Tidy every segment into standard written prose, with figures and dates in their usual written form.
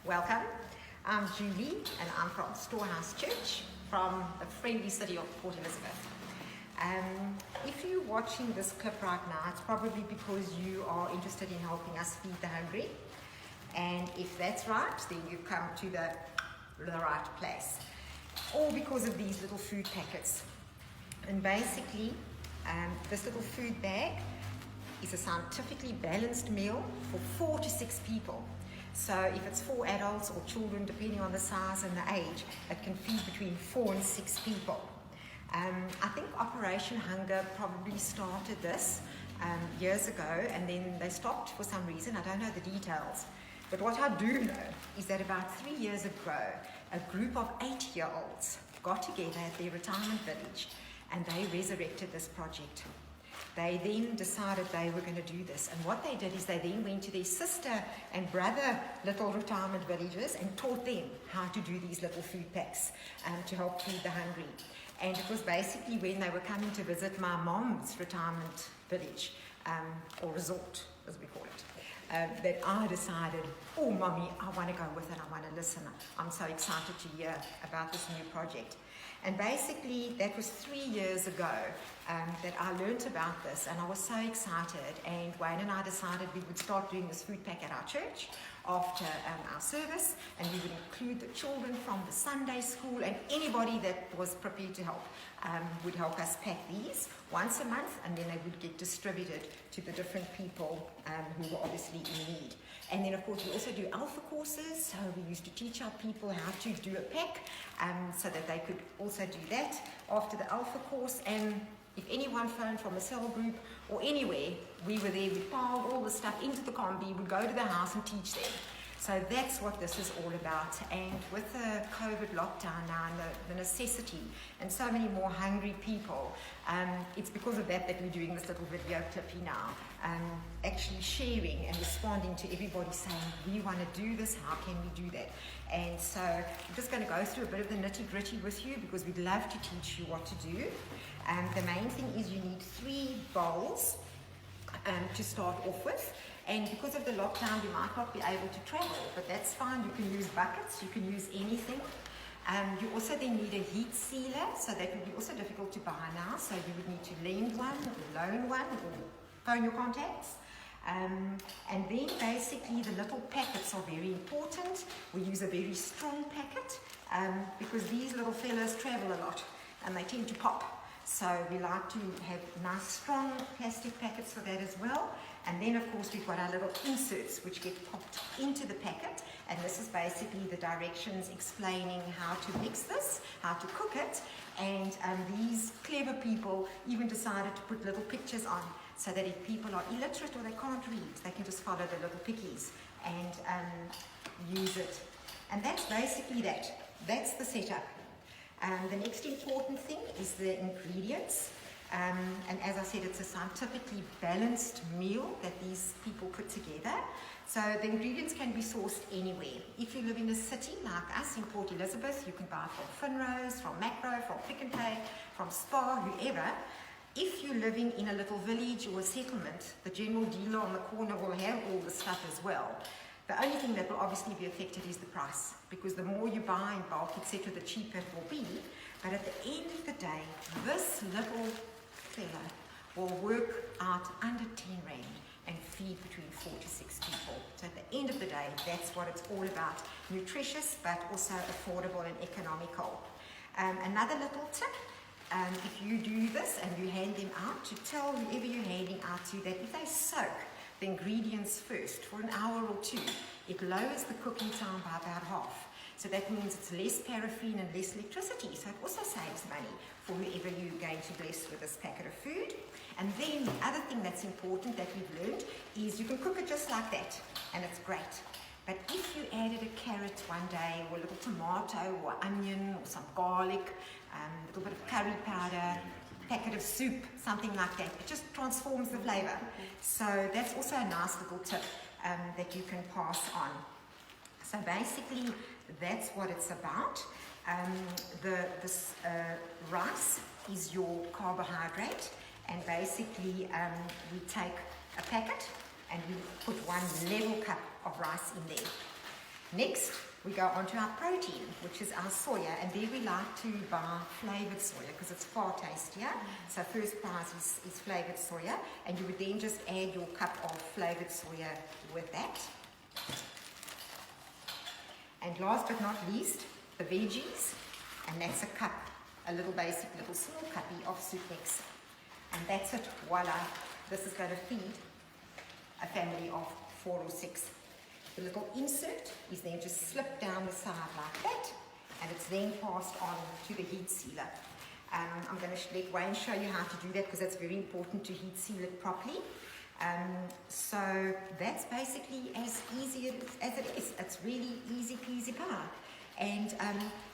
Welcome. I'm Julie and I'm from Storehouse Church from the friendly city of Port Elizabeth. If you're watching this clip right now, it's probably because you are interested in helping us feed the hungry. And if that's right, then you've come to the right place. All because of these little food packets. And basically, this little food bag is a scientifically balanced meal for 4 to 6 people. So if it's 4 adults or children, depending on the size and the age, it can feed between 4 and 6 people. I think Operation Hunger probably started this years ago, and then they stopped for some reason. I don't know the details. But what I do know is that about 3 years ago, a group of 8-year-olds got together at their retirement village and they resurrected this project. They then decided they were going to do this, and what they did is they then went to their sister and brother little retirement villages and taught them how to do these little food packs to help feed the hungry. And it was basically when they were coming to visit my mom's retirement village, or resort as we call it, that I decided, oh mommy, I want to go with it, I want to listen, I'm so excited to hear about this new project. And basically, that was 3 years ago that I learnt about this, and I was so excited. And Wayne and I decided we would start doing this food pack at our church after our service, and we would include the children from the Sunday school, and anybody that was prepared to help would help us pack these once a month, and then they would get distributed to the different people who were obviously in need. And then of course we also do alpha courses, so we used to teach our people how to do a pack so that they could also do that after the alpha course. And if anyone phoned from a cell group or anywhere, we were there, we piled all the stuff into the combi, we'd go to the house and teach them. So that's what this is all about. And with the COVID lockdown now and the necessity and so many more hungry people, it's because of that we're doing this little video clippy now, actually sharing and responding to everybody saying, we want to do this, how can we do that? And so I'm just going to go through a bit of the nitty gritty with you because we'd love to teach you what to do. The main thing is you need 3 bowls to start off with. And because of the lockdown, we might not be able to travel, but that's fine. You can use buckets, you can use anything. You also then need a heat sealer, so that would be also difficult to buy now. So you would need to lend one, or loan one, or phone your contacts. And then basically the little packets are very important. We use a very strong packet because these little fellas travel a lot and they tend to pop. So we like to have nice strong plastic packets for that as well. And then of course we've got our little inserts which get popped into the packet, and this is basically the directions explaining how to mix this, how to cook it. And these clever people even decided to put little pictures on so that if people are illiterate or they can't read, they can just follow the little pickies and use it. And that's basically that. That's the setup. The next important thing is the ingredients. And as I said, it's a scientifically balanced meal that these people put together. So the ingredients can be sourced anywhere. If you live in a city like us in Port Elizabeth, you can buy from Finrose, from Macro, from Pick n Pay, from Spar, whoever. If you're living in a little village or a settlement, the general dealer on the corner will have all the stuff as well. The only thing that will obviously be affected is the price, because the more you buy in bulk, etc., the cheaper it will be. But at the end of the day, this little fella will work out under 10 rand and feed between 4 to 6 people. So at the end of the day, that's what it's all about. Nutritious, but also affordable and economical. Another little tip, if you do this and you hand them out, to tell whoever you're handing out to that if they soak the ingredients first for an hour or 2, it lowers the cooking time by about half. So that means it's less paraffin and less electricity. So it also saves money for whoever you're going to bless with this packet of food. And then the other thing that's important that we've learned is you can cook it just like that, and it's great. But if you added a carrot one day, or a little tomato, or onion, or some garlic, a little bit of curry powder, packet of soup, something like that, it just transforms the flavor. So that's also a nice little tip that you can pass on. So basically, that's what it's about. This rice is your carbohydrate, and basically we take a packet and we put 1 level cup of rice in there. Next, we go on to our protein, which is our soya, and there we like to buy flavoured soya because it's far tastier. So first prize is flavoured soya, and you would then just add your cup of flavoured soya with that. And last but not least, the veggies, and that's a cup, a little basic, little small cuppy of soup mix. And that's it, voila. This is going to feed a family of 4 or 6. The little insert is then just slipped down the side like that, and it's then passed on to the heat sealer. I'm going to let Wayne show you how to do that because that's very important to heat seal it properly. So that's basically as easy as it is. It's really easy peasy pie. And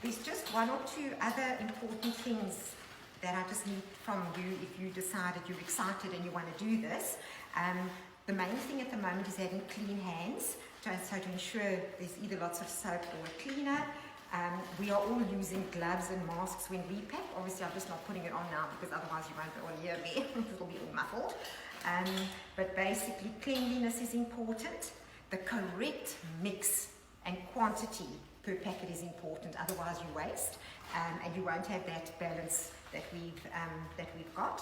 there's just 1 or 2 other important things that I just need from you if you decided you're excited and you want to do this. The main thing at the moment is having clean hands, so to ensure there's either lots of soap or a cleaner. We are all using gloves and masks when we pack. Obviously, I'm just not putting it on now because otherwise you won't be able to hear me. It'll be all muffled. But basically, cleanliness is important. The correct mix and quantity per packet is important. Otherwise, you waste, and you won't have that balance that we've got.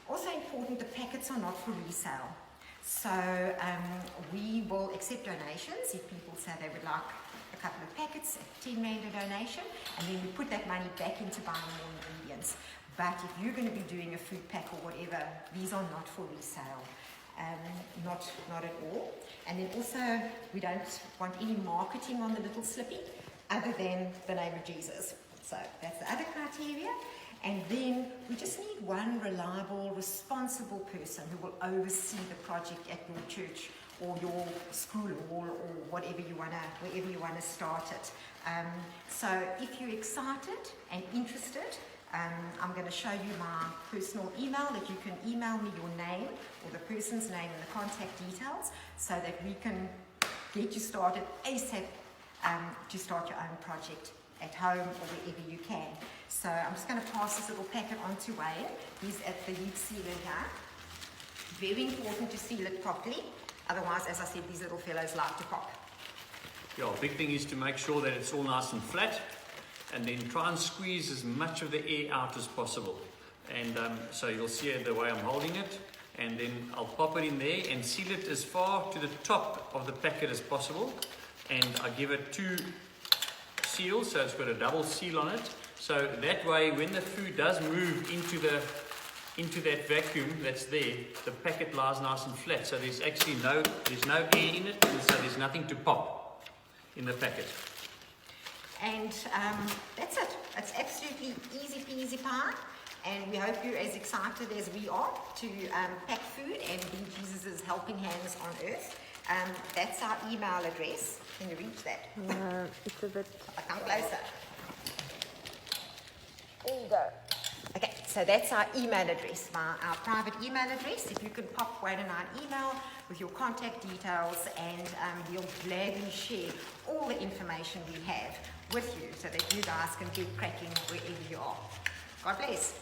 Also important, the packets are not for resale. So we will accept donations if people say they would like a couple of packets at 10 Rand a donation, and then we put that money back into buying more ingredients. But if you're going to be doing a food pack or whatever, these are not for resale. Not at all. And then also, we don't want any marketing on the little slippy other than the name of Jesus. So that's the other criteria. And then we just need one reliable, responsible person who will oversee the project at your church or your school or whatever wherever you want to start it. So if you're excited and interested, I'm going to show you my personal email that you can email me your name or the person's name and the contact details so that we can get you started ASAP to start your own project at home or wherever you can. So I'm just going to pass this little packet on to Wayne. He's at the heat sealer here. Very important to seal it properly. Otherwise, as I said, these little fellows like to pop. Yeah, big thing is to make sure that it's all nice and flat, and then try and squeeze as much of the air out as possible. And so you'll see the way I'm holding it, and then I'll pop it in there and seal it as far to the top of the packet as possible. And I give it 2 seals, so it's got a double seal on it. So that way, when the food does move into that vacuum that's there, the packet lies nice and flat. So there's actually no air in it, and so there's nothing to pop in the packet. And that's it. It's absolutely easy peasy pie. And we hope you're as excited as we are to pack food and be Jesus' helping hands on earth. That's our email address. Can you reach that? No, it's a bit... Come closer. There you go. Okay, so that's our email address, our private email address. If you can pop Wayne and I an email with your contact details, and we'll gladly share all the information we have with you so that you guys can get cracking wherever you are. God bless.